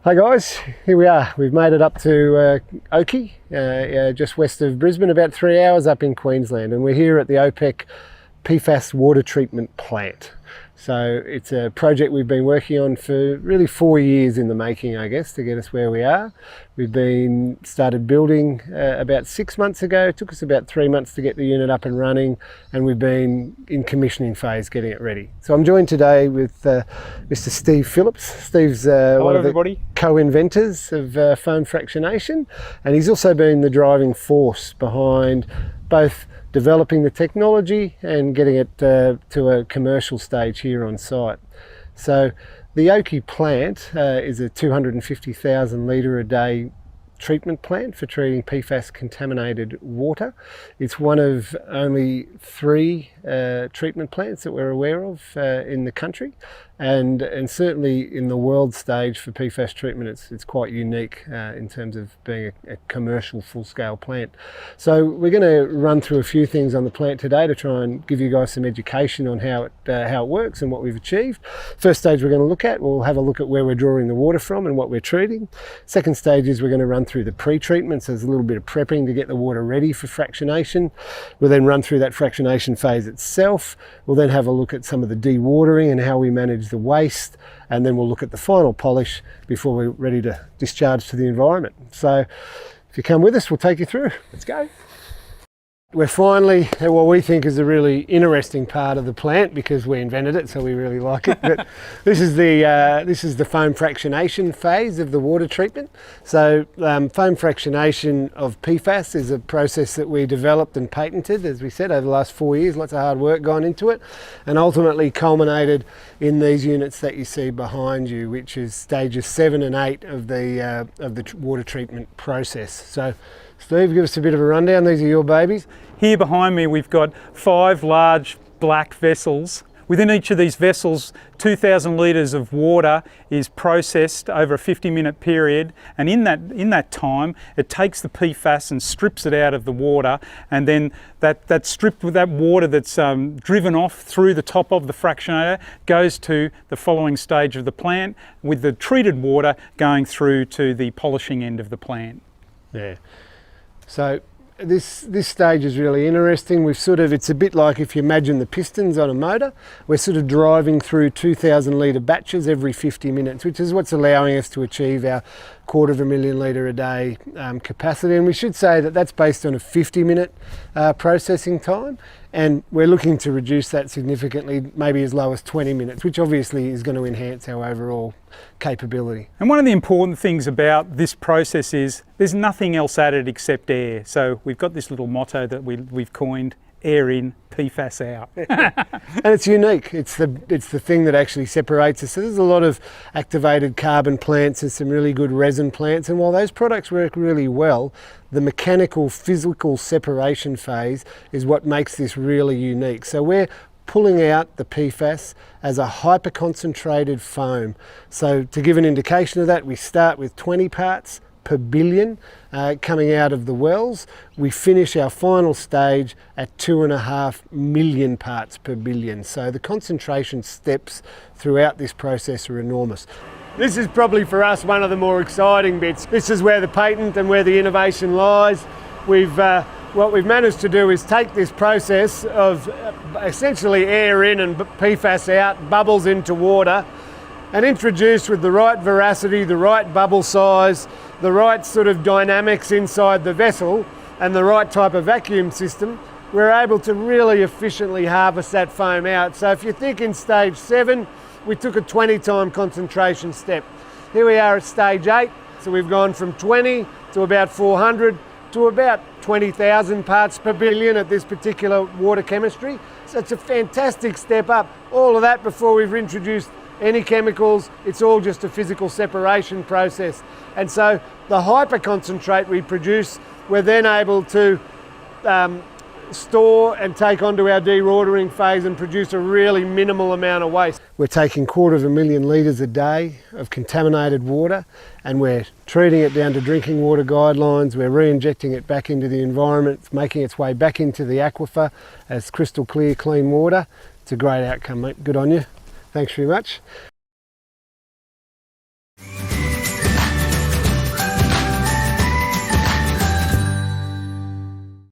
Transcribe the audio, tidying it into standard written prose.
Hi guys, here we are. We've made it up to Oakey, just west of Brisbane, about 3 hours up in Queensland, and we're here at the OPEC PFAS water treatment plant. So it's a project we've been working on for really 4 years in the making, I guess, to get us where we are. We've started building about 6 months ago. It took us about 3 months to get the unit up and running, and we've been in commissioning phase getting it ready. So I'm joined today with Mr. Steve Phillips. Steve's one of the co-inventors of foam fractionation, and he's also been the driving force behind both developing the technology and getting it to a commercial stage here on site. So the Oakey plant is a 250,000 litre a day treatment plant for treating PFAS contaminated water. It's one of only 3 treatment plants that we're aware of in the country, and certainly in the world stage for PFAS treatment it's quite unique in terms of being a commercial full-scale plant. So we're going to run through a few things on the plant today to try and give you guys some education on how it works and what we've achieved. First stage we'll have a look at where we're drawing the water from and what we're treating. Second stage is we're going to run through the pre-treatment, so there's a little bit of prepping to get the water ready for fractionation. We'll then run through that fractionation phase itself. We'll then have a look at some of the dewatering and how we manage the waste, and then we'll look at the final polish before we're ready to discharge to the environment. So if you come with us, we'll take you through. Let's go. We're finally at what we think is a really interesting part of the plant because we invented it, so we really like it. But this is the foam fractionation phase of the water treatment. So foam fractionation of PFAS is a process that we developed and patented, as we said, over the last 4 years. Lots of hard work gone into it, and ultimately culminated in these units that you see behind you, which is stages 7 and 8 of the water treatment process. So Steve, give us a bit of a rundown. These are your babies. Here behind me we've got 5 large black vessels. Within each of these vessels, 2,000 litres of water is processed over a 50-minute period, and in that time it takes the PFAS and strips it out of the water, and then that water that's driven off through the top of the fractionator goes to the following stage of the plant, with the treated water going through to the polishing end of the plant. Yeah. So this stage is really interesting. It's a bit like if you imagine the pistons on a motor. We're sort of driving through 2,000 litre batches every 50 minutes, which is what's allowing us to achieve our 250,000 litre a day capacity. And we should say that that's based on a 50-minute processing time, and we're looking to reduce that significantly, maybe as low as 20 minutes, which obviously is going to enhance our overall capability. And one of the important things about this process is there's nothing else added except air. So we've got this little motto that we've coined: air in, PFAS out. And it's unique. It's the thing that actually separates us. So there's a lot of activated carbon plants and some really good resin plants, and while those products work really well, the mechanical physical separation phase is what makes this really unique. So we're pulling out the PFAS as a hyper-concentrated foam. So to give an indication of that, we start with 20 parts per billion coming out of the wells. We finish our final stage at 2.5 million parts per billion. So the concentration steps throughout this process are enormous. This is probably for us one of the more exciting bits. This is where the patent and where the innovation lies. What we've managed to do is take this process of essentially air in and PFAS out, bubbles into water, and introduce, with the right veracity, the right bubble size, the right sort of dynamics inside the vessel, and the right type of vacuum system, we're able to really efficiently harvest that foam out. So if you think in stage 7, we took a 20-time concentration step. Here we are at stage 8, so we've gone from 20 to about 400 to about 20,000 parts per billion at this particular water chemistry. So it's a fantastic step up. All of that before we've introduced any chemicals. It's all just a physical separation process. And so the hyper-concentrate we produce, we're then able to store and take onto our dewatering phase and produce a really minimal amount of waste. We're taking 250,000 litres a day of contaminated water, and we're treating it down to drinking water guidelines. We're re-injecting it back into the environment. It's making its way back into the aquifer as crystal clear, clean water. It's a great outcome, mate. Good on you. Thanks very much.